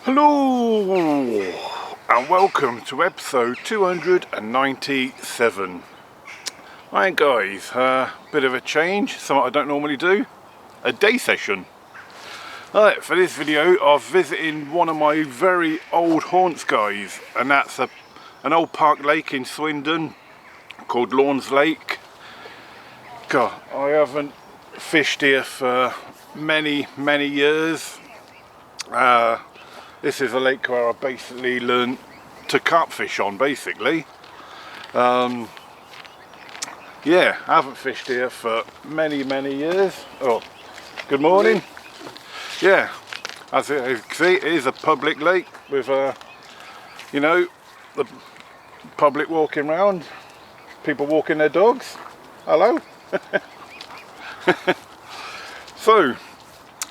Hello and welcome to episode 297. Right guys, bit of a change, something I don't normally do, a day session. Alright, for this video I'm visiting one of my very old haunts guys, and that's an old park lake in Swindon called Lawns Lake. God, I haven't fished here for many years. This is a lake where I basically learned to carp fish on, basically. Yeah, I haven't fished here for many years. Oh, good morning. Yeah, as you can see, it is a public lake with, you know, the public walking around, people walking their dogs. Hello. So,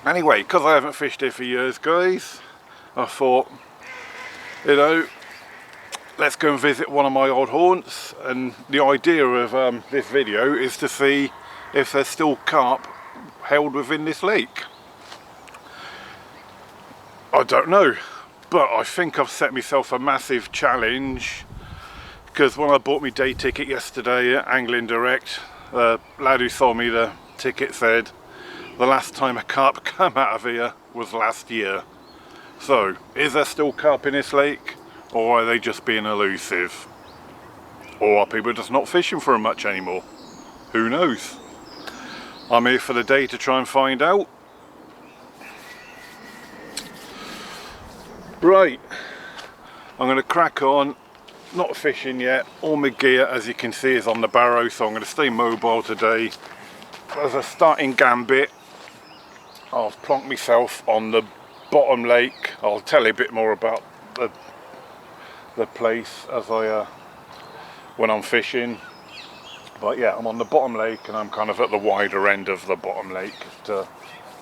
anyway, because I haven't fished here for years, guys, I thought, you know, let's go and visit one of my old haunts, and the idea of this video is to see if there's still carp held within this lake. I don't know, but I think I've set myself a massive challenge, because when I bought my day ticket yesterday at Angling Direct, the lad who sold me the ticket said the last time a carp came out of here was last year. So, is there still carp in this lake, or are they just being elusive? Or are people just not fishing for them much anymore? Who knows? I'm here for the day to try and find out. Right, I'm going to crack on. Not fishing yet. All my gear, as you can see, is on the barrow, so I'm going to stay mobile today. As a starting gambit, I'll plonk myself on the bottom lake. I'll tell you a bit more about the place as I when I'm fishing, but yeah, I'm on the bottom lake and I'm kind of at the wider end of the bottom lake to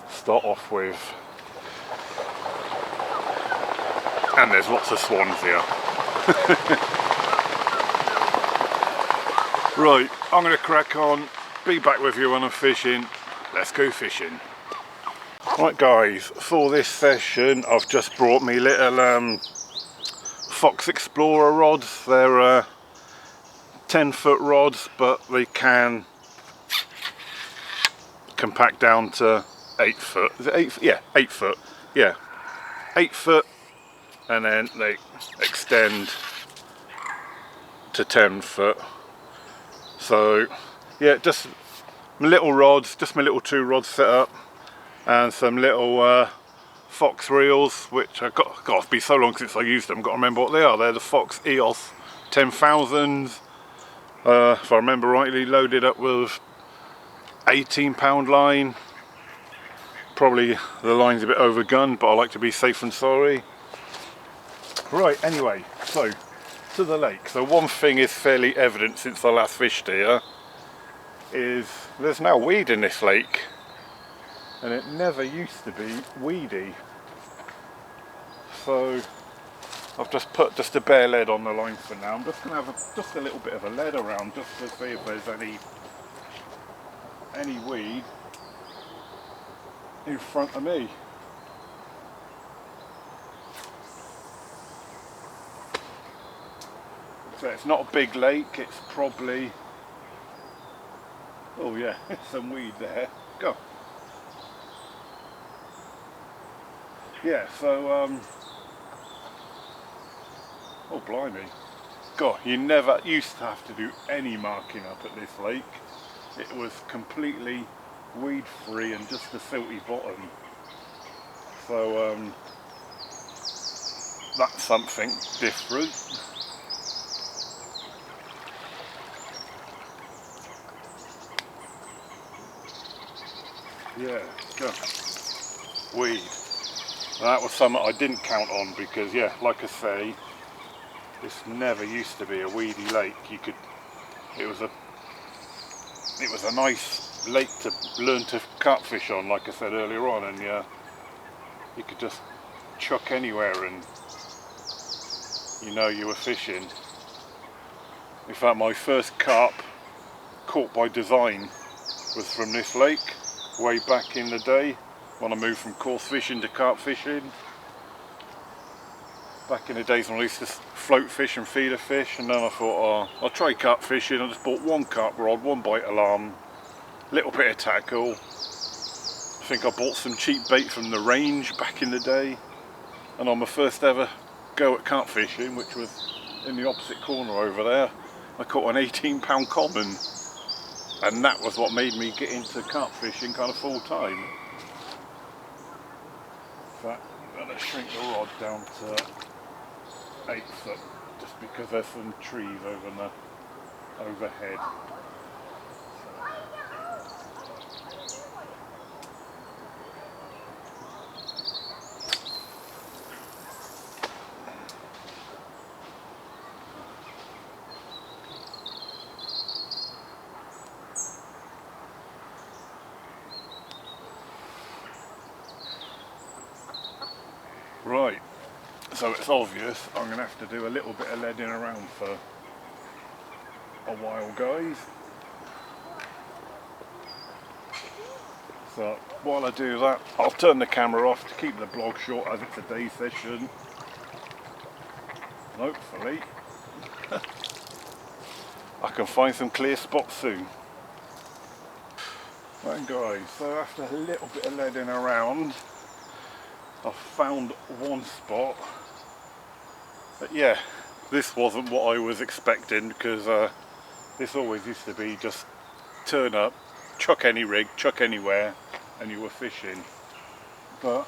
start off with, and there's lots of swans here. Right, I'm going to crack on, be back with you when I'm fishing. Let's go fishing. Right guys, for this session I've just brought me little Fox Explorer rods. They're 10-foot rods, but they can compact down to 8 foot. Is it 8 foot? Yeah, 8 foot. Yeah, 8 foot, and then they extend to 10 foot. So yeah, just my little rods, just my little 2 rods set up, and some little Fox reels, which I've got to be so long since I used them, got to remember what they are. They're the Fox EOS 10,000s, if I remember rightly, loaded up with 18-pound line. Probably the line's a bit overgunned, but I like to be safe than sorry. Right, anyway, so to the lake. So one thing is fairly evident since I last fished here, is there's now weed in this lake. And it never used to be weedy. So I've just put just a bare lead on the line for now. I'm just going to have just a little bit of a lead around just to see if there's any weed in front of me. So it's not a big lake, it's probably, oh yeah, some weed there. Go. Yeah, so, oh blimey, God, you never used to have to do any marking up at this lake. It was completely weed free and just a silty bottom. So, that's something different. Yeah, go. Weed. That was something I didn't count on, because yeah, like I say, this never used to be a weedy lake. It was a nice lake to learn to carp fish on, like I said earlier on, and yeah, you could just chuck anywhere and you know you were fishing. In fact, my first carp caught by design was from this lake way back in the day when I moved from coarse fishing to carp fishing. back in the days when I used to float fish and feeder fish, and then I thought, oh, I'll try carp fishing. I just bought one carp rod, one bite alarm, little bit of tackle. I think I bought some cheap bait from the range back in the day, and on my first ever go at carp fishing, which was in the opposite corner over there, I caught an 18-pound common, and that was what made me get into carp fishing kind of full time. In fact, I'm going to shrink the rod down to 8 foot, just because there's some trees overhead. Right, so it's obvious I'm going to have to do a little bit of leading around for a while, guys. So while I do that, I'll turn the camera off to keep the blog short, as it's a day session. And hopefully I can find some clear spots soon. Right guys, so after a little bit of leading around, I found one spot, but yeah, this wasn't what I was expecting, because this always used to be just turn up, chuck any rig, chuck anywhere, and you were fishing. But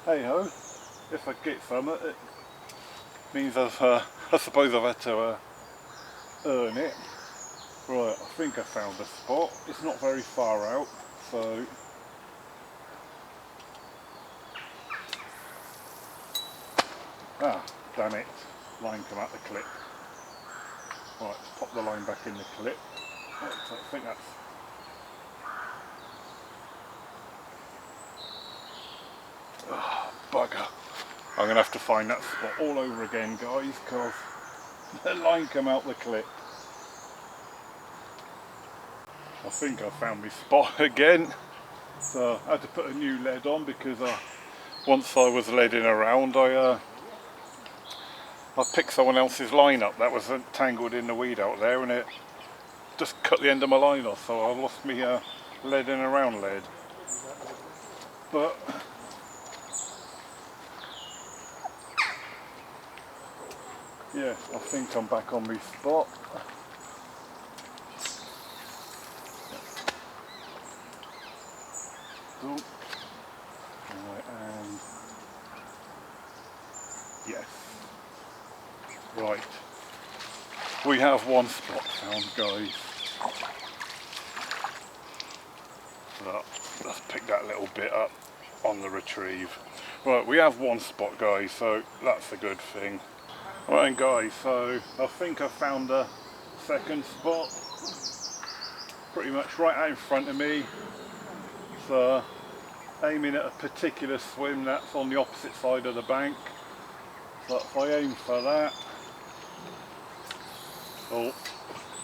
hey ho, if I get some, it means I suppose I've had to earn it. Right, I think I found a spot. It's not very far out, so damn it, line come out the clip. Right, let's pop the line back in the clip. Right, so I think that's... Oh, bugger. I'm going to have to find that spot all over again, guys, because the line come out the clip. I think I found my spot again. So I had to put a new lead on, because once I was leading around, I picked someone else's line up that was tangled in the weed out there, and it just cut the end of my line off, so I lost me leading around lead. But yeah, I think I'm back on my spot. Right, and yes. Right, we have one spot found, guys. So let's pick that little bit up on the retrieve. Right, we have one spot, guys, so that's a good thing. Right guys, so I think I found a second spot, pretty much right out in front of me. So aiming at a particular swim that's on the opposite side of the bank. So if I aim for that, oh,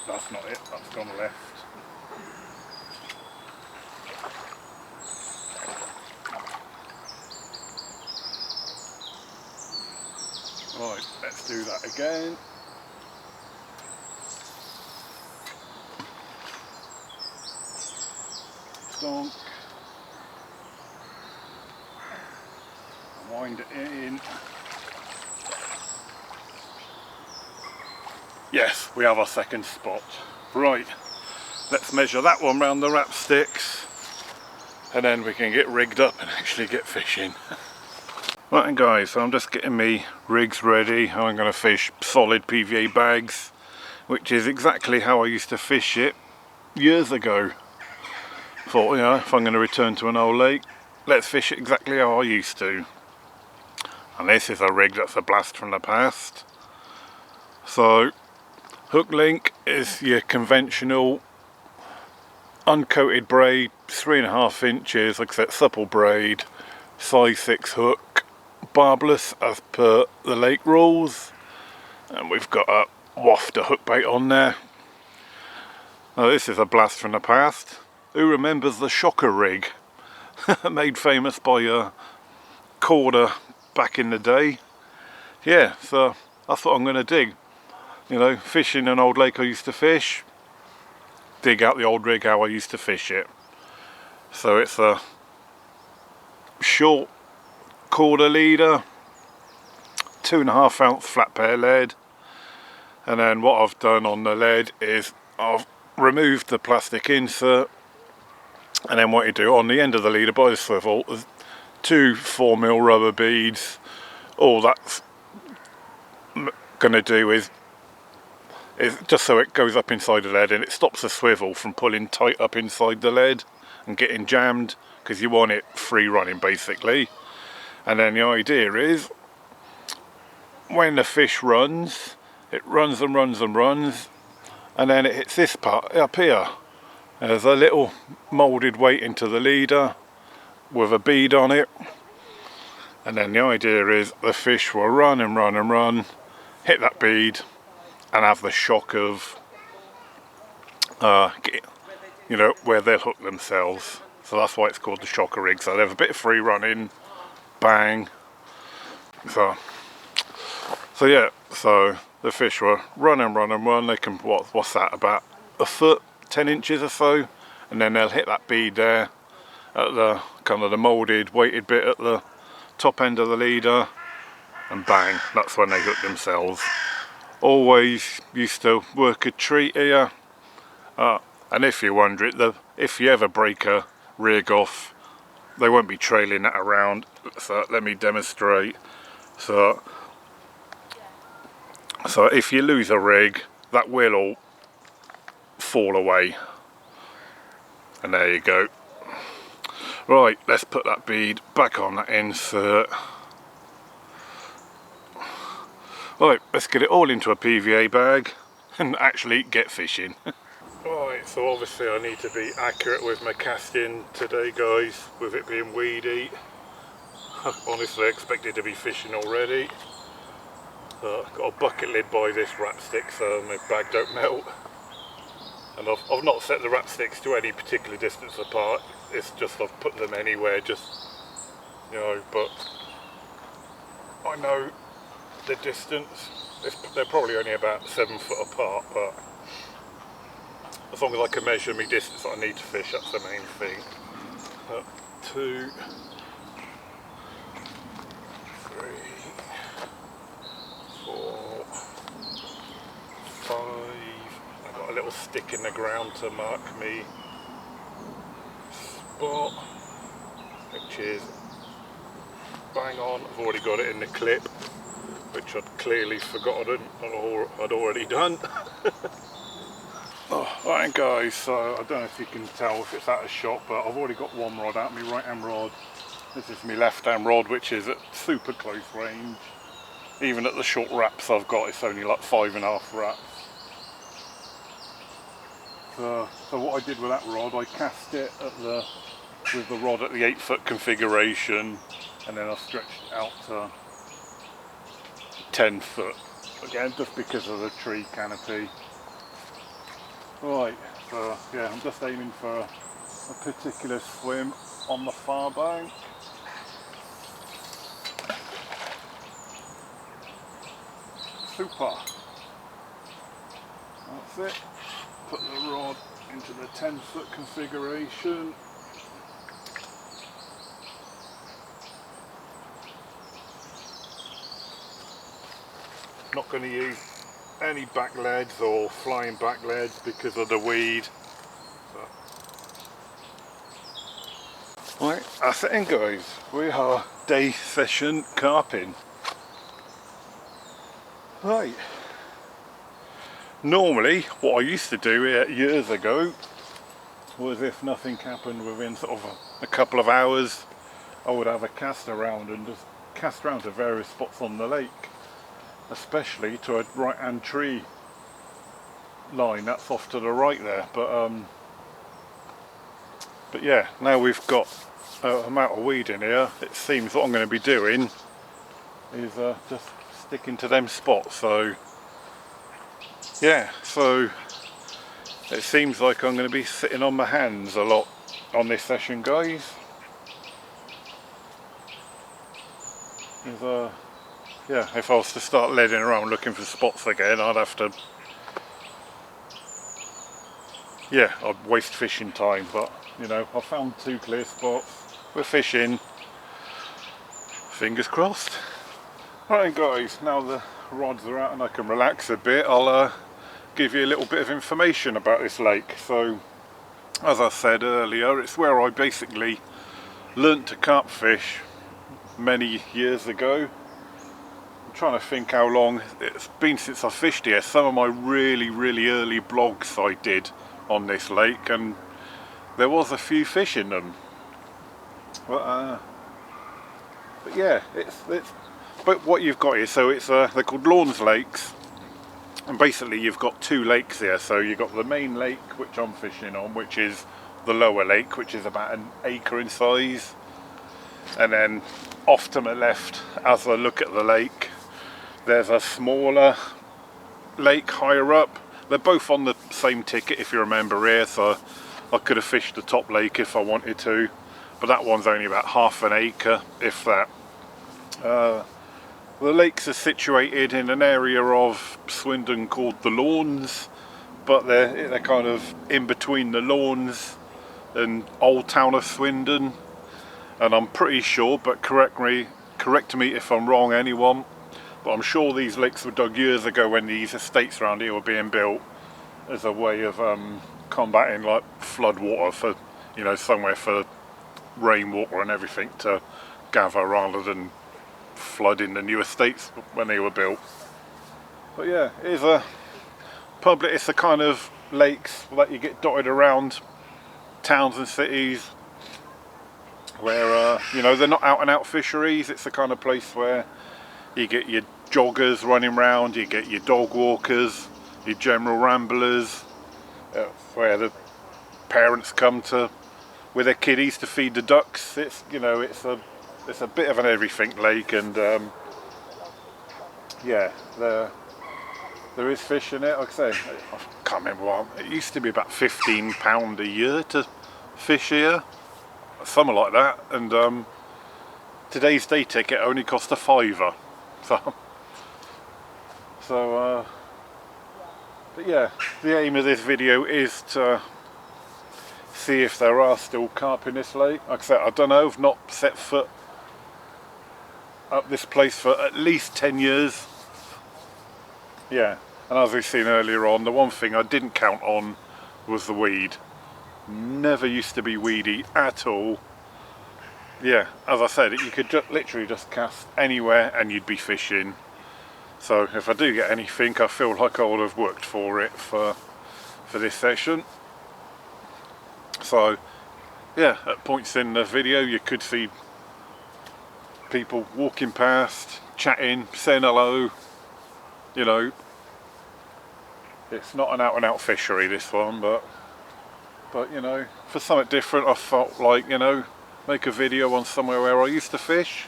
that's not it, that's gone left. Right, let's do that again. Donk. Wind it in. Yes, we have our second spot. Right, let's measure that one round the wrap sticks, and then we can get rigged up and actually get fishing. Right and guys, so I'm just getting me rigs ready. I'm going to fish solid PVA bags, which is exactly how I used to fish it years ago. Thought, you know, if I'm going to return to an old lake, let's fish it exactly how I used to. And this is a rig that's a blast from the past. So hook link is your conventional uncoated braid, 3.5 inches, like I said, supple braid, size 6 hook, barbless as per the lake rules, and we've got a wafter hook bait on there. Now this is a blast from the past. Who remembers the shocker rig made famous by Corder back in the day? yeah, so that's what I'm going to dig. You know, fish in an old lake I used to fish, dig out the old rig how I used to fish it. So it's a short quarter leader, 2.5 ounce flat pair lead, and then what I've done on the lead is I've removed the plastic insert, and then what you do on the end of the leader by the swivel, there's 2 4mm rubber beads. All that's going to do is just so it goes up inside the lead and it stops the swivel from pulling tight up inside the lead and getting jammed, because you want it free running basically. And then the idea is when the fish runs, it runs and runs and runs, and then it hits this part up here. There's a little moulded weight into the leader with a bead on it, and then the idea is the fish will run and run and run, hit that bead and have the shock of you know, where they'll hook themselves. So that's why it's called the shocker rig. So they have a bit of free running, bang. So yeah, so the fish will run and run and run. They can, what's that, about a foot, 10 inches or so, and then they'll hit that bead there at the kind of the moulded weighted bit at the top end of the leader, and bang, that's when they hook themselves. Always used to work a treat here, and if you wonder it, if you ever break a rig off, they won't be trailing that around. So let me demonstrate. So if you lose a rig, that will all fall away, and there you go. Right, let's put that bead back on that insert. Right, let's get it all into a PVA bag and actually get fishing. Right, so obviously I need to be accurate with my casting today, guys, with it being weedy. I honestly expected to be fishing already. Got a bucket lid by this wrap stick so my bag don't melt. And I've not set the wrap sticks to any particular distance apart, it's just I've put them anywhere, just, you know, but I know the distance. They're probably only about 7 foot apart, but as long as I can measure my distance that I need to fish, that's the main thing. 2, 3, 4, 5. I've got a little stick in the ground to mark me spot, which is bang on. I've already got it in the clip, which I'd clearly forgotten I'd already done. Oh, right guys, so I don't know if you can tell if it's out of shot, but I've already got one rod out, my right hand rod. This is my left hand rod, which is at super close range. Even at the short wraps I've got, it's only like 5.5 wraps. So what I did with that rod, I cast it with the rod at the 8 foot configuration, and then I stretched it out to 10 foot. Again, just because of the tree canopy. Right, so yeah, I'm just aiming for a particular swim on the far bank. Super. That's it. Put the rod into the 10 foot configuration. Not going to use any back leads or flying back leads because of the weed. So. Right, that's it in guys. We are day session carping. Right. Normally, what I used to do years ago was, if nothing happened within sort of a couple of hours, I would have a cast around and just cast around to various spots on the lake, especially to a right hand tree line that's off to the right there. But yeah, now we've got an amount of weed in here, it seems what I'm going to be doing is just sticking to them spots. So yeah, so it seems like I'm going to be sitting on my hands a lot on this session, guys. yeah, if I was to start leading around looking for spots again, I'd have to, yeah, I'd waste fishing time. But you know, I found 2 clear spots. We're fishing. Fingers crossed. Right then guys, now the rods are out and I can relax a bit, I'll give you a little bit of information about this lake. So, as I said earlier, it's where I basically learnt to carp fish many years ago. I'm trying to think how long it's been since I fished here. Some of my really early blogs I did on this lake, and there was a few fish in them. But yeah, but what you've got here, so it's they're called Lawns Lakes, and basically you've got 2 lakes here. So you've got the main lake, which I'm fishing on, which is the lower lake, which is about an acre in size, and then off to my left, as I look at the lake, there's a smaller lake higher up. They're both on the same ticket, if you remember here, so I could have fished the top lake if I wanted to, but that one's only about half an acre, if that. The lakes are situated in an area of Swindon called the Lawns, but they're kind of in between the Lawns and Old Town of Swindon. And I'm pretty sure, but correct me if I'm wrong, anyone, but I'm sure these lakes were dug years ago when these estates around here were being built as a way of combating like flood water, for, you know, somewhere for rainwater and everything to gather rather than flooding the new estates when they were built. But yeah, it's the kind of lakes that you get dotted around towns and cities where you know, they're not out and out fisheries. It's the kind of place where you get your joggers running around, you get your dog walkers, your general ramblers, where the parents come to with their kiddies to feed the ducks. It's, you know, it's a bit of an everything lake, and yeah, there is fish in it. Like I say, I can't remember what, it used to be about £15 a year to fish here, something like that, and today's day ticket only cost a £5. So but yeah, the aim of this video is to see if there are still carp in this lake. Like I said, I don't know, I've not set foot up this place for at least 10 years. Yeah, and as we've seen earlier on, the one thing I didn't count on was the weed. Never used to be weedy at all. Yeah, as I said, you could literally just cast anywhere and you'd be fishing. So if I do get anything, I feel like I would have worked for it for this session. So yeah, at points in the video you could see people walking past, chatting, saying hello. You know, it's not an out and out fishery, this one, but you know, for something different I felt like, you know, make a video on somewhere where I used to fish.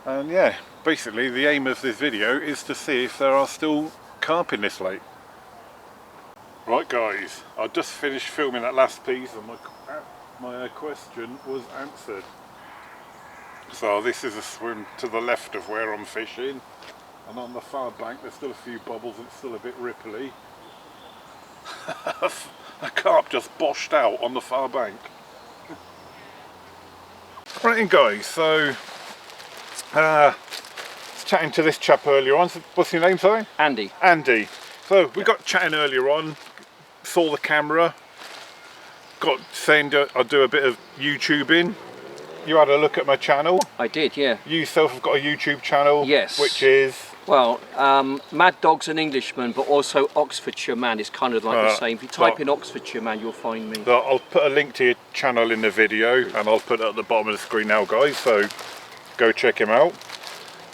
And yeah, basically the aim of this video is to see if there are still carp in this lake. Right guys, I just finished filming that last piece and my question was answered. So this is a swim to the left of where I'm fishing, and on the far bank there's still a few bubbles and it's still a bit ripply. A carp just boshed out on the far bank. Right then guys, so I was chatting to this chap earlier on. What's your name, sorry? Andy. Andy. So we got chatting earlier on, saw the camera, got saying I'd do a bit of YouTubing. You had a look at my channel. I did, yeah. You yourself have got a YouTube channel. Yes. Which is? Well, Mad Dog's an Englishman, but also Oxfordshire Man is kind of like the same. If you type in Oxfordshire Man, you'll find me. I'll put a link to your channel in the video, and I'll put it at the bottom of the screen now, guys, so go check him out.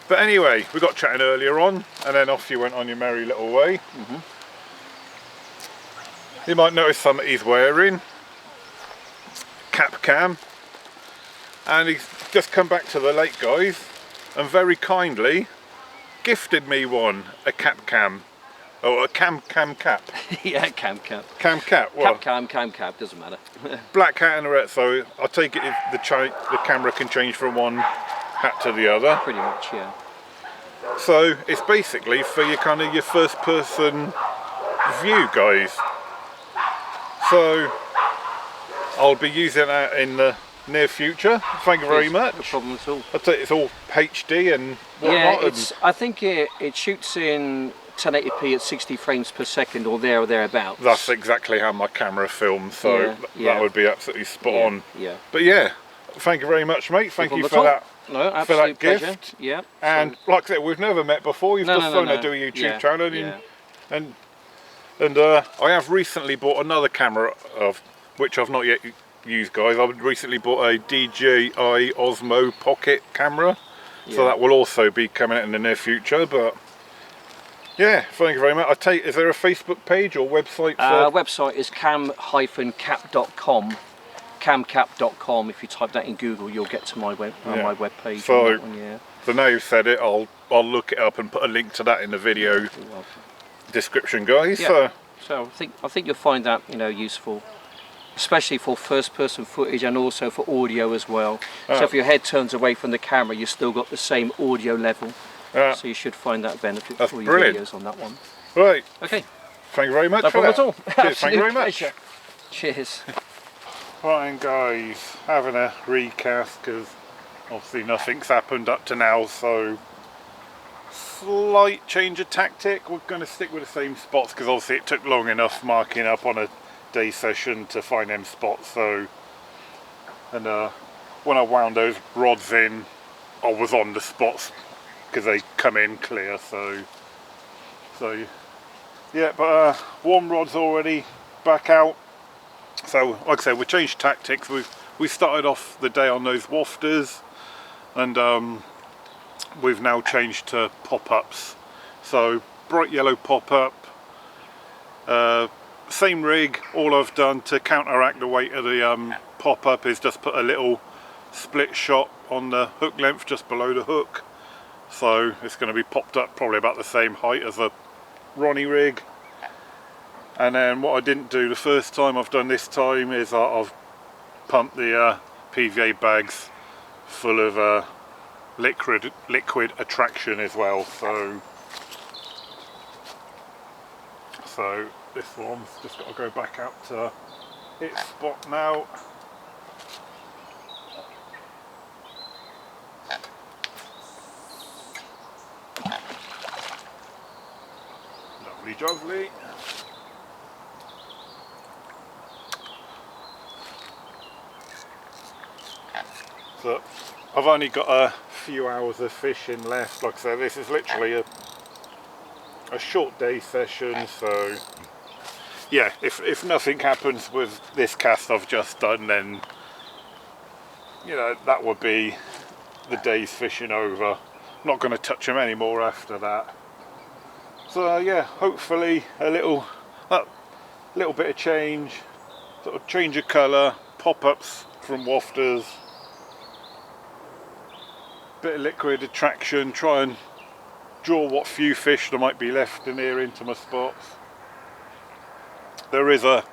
But anyway, we got chatting earlier on, and then off you went on your merry little way. You might notice something he's wearing. Cap cam. And he's just come back to the lake, guys, and very kindly gifted me one, a cap cam. Oh, a cam cap. Yeah, cam cap. Cam cap. Well, cam cap, doesn't matter. Black hat and red, so I take it the camera can change from one hat to the other. Pretty much, yeah. So it's basically for your kind of your first person view, guys. So I'll be using that in the near future. Thank you very much. No problem at all. I'd say it's all HD and whatnot. Yeah, I think it shoots in 1080p at 60 frames per second or thereabouts. That's exactly how my camera films, so that would be absolutely spot on. Yeah. But yeah, thank you very much, mate. Thank you for that. No, absolute gift. pleasure. Yeah. And like I said, we've never met before. You've just phoned to do a YouTube channel, and I have recently bought another camera of which I've not yet used, guys. I've recently bought a DJI Osmo Pocket camera, so that will also be coming out in the near future. But yeah, thank you very much. Is there a Facebook page or website? Website is cam-cap.com. camcap.com. If you type that in Google, you'll get to my web page. So, so now you've said it, I'll look it up and put a link to that in the video description, guys. Yeah. So I think you'll find that useful, especially for first-person footage and also for audio as well. So if your head turns away from the camera, you've still got the same audio level. So you should find that benefit for your videos on that one. Right. Okay. Thank you very much. No problem at all. Cheers. Thank you very much. Pleasure. Cheers. Right, guys, having a recast because obviously nothing's happened up to now, so slight change of tactic. We're going to stick with the same spots because obviously it took long enough marking up on a day session to find them spots. So, and when I wound those rods in, I was on the spots because they come in clear. So yeah, but one rod's already back out. So like I said, we changed tactics. We started off the day on those wafters, and we've now changed to pop-ups. So bright yellow pop-up, same rig. All I've done to counteract the weight of the pop-up is just put a little split shot on the hook length just below the hook. So it's going to be popped up probably about the same height as a Ronnie rig. And then what I didn't do the first time I've done this time is I've pumped the PVA bags full of liquid attraction as well. So this one's just got to go back out to its spot now. Lovely jubbly. So I've only got a few hours of fishing left. Like I said, this is literally a short day session, so yeah, if nothing happens with this cast I've just done, then that would be the day's fishing over. I'm not going to touch them anymore after that. So yeah, hopefully a little bit of change, sort of change of colour, pop-ups from wafters, bit of liquid attraction, try and draw what few fish there might be left in here into my spots. There is a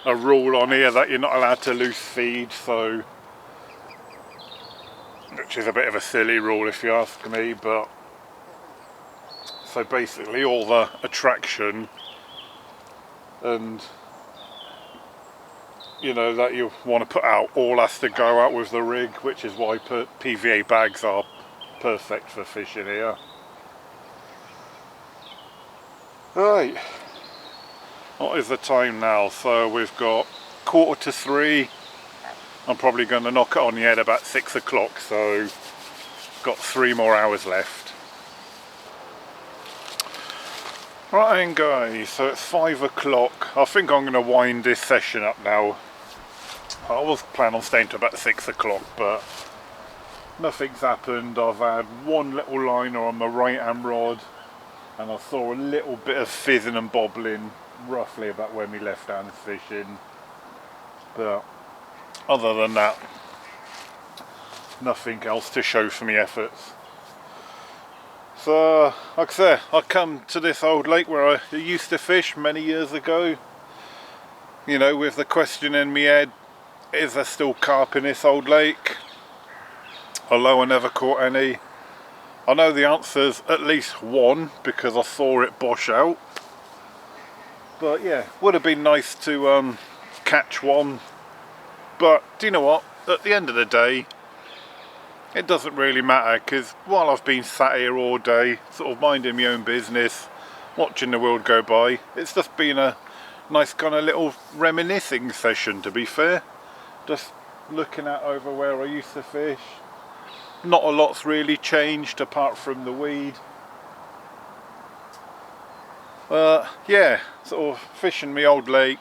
rule on here that you're not allowed to loose feed, so which is a bit of a silly rule if you ask me, but so basically all the attraction and that you want to put out all has to go out with the rig, which is why PVA bags are perfect for fishing here. Right, what is the time now? So we've got 2:45. I'm probably going to knock it on the head about 6 o'clock, so got 3 more hours left. Right then, guys, so it's 5 o'clock. I think I'm going to wind this session up now. I was planning on staying to about 6 o'clock, but nothing's happened. I've had one little liner on my right hand rod, and I saw a little bit of fizzing and bobbling roughly about when we left hand fishing, but other than that, nothing else to show for me efforts. So like I say, I come to this old lake where I used to fish many years ago, with the question in my head, is there still carp in this old lake? Although I never caught any, I know the answer's at least one because I saw it bosh out. But yeah, would have been nice to catch one. But do you know what? At the end of the day, it doesn't really matter, because while I've been sat here all day, sort of minding my own business, watching the world go by, it's just been a nice kind of little reminiscing session, to be fair. Just looking at over where I used to fish. Not a lot's really changed apart from the weed. Yeah, sort of fishing my old lake,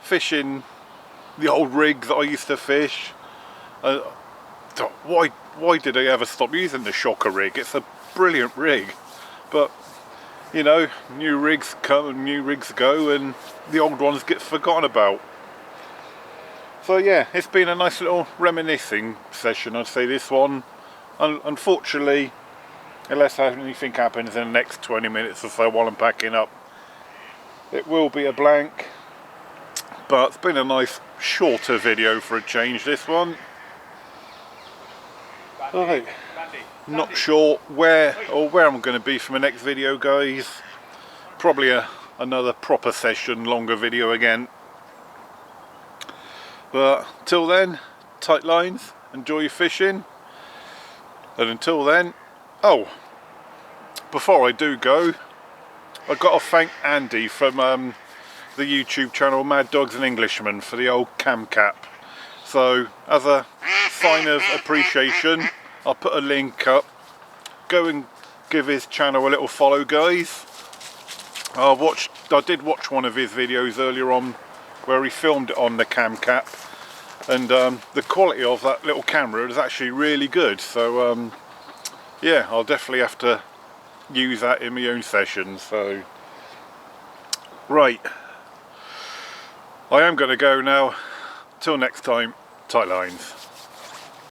fishing the old rig that I used to fish. Why did I ever stop using the shocker rig? It's a brilliant rig, but you know, new rigs come and new rigs go, and the old ones get forgotten about. So yeah, it's been a nice little reminiscing session, I'd say, this one. Unfortunately, unless anything happens in the next 20 minutes or so while I'm packing up, it will be a blank. But it's been a nice shorter video for a change, this one. Right. Not sure where I'm going to be for my next video, guys. Probably another proper session, longer video again. But till then, tight lines, enjoy your fishing. And until then, oh, before I do go, I've got to thank Andy from the YouTube channel Mad Dogs and Englishmen for the old cam cap. So as a sign of appreciation, I'll put a link up. Go and give his channel a little follow, guys. I did watch one of his videos earlier on where he filmed it on the cam cap, and the quality of that little camera is actually really good. So yeah, I'll definitely have to use that in my own session. So right, I am going to go now. Till next time, tight lines.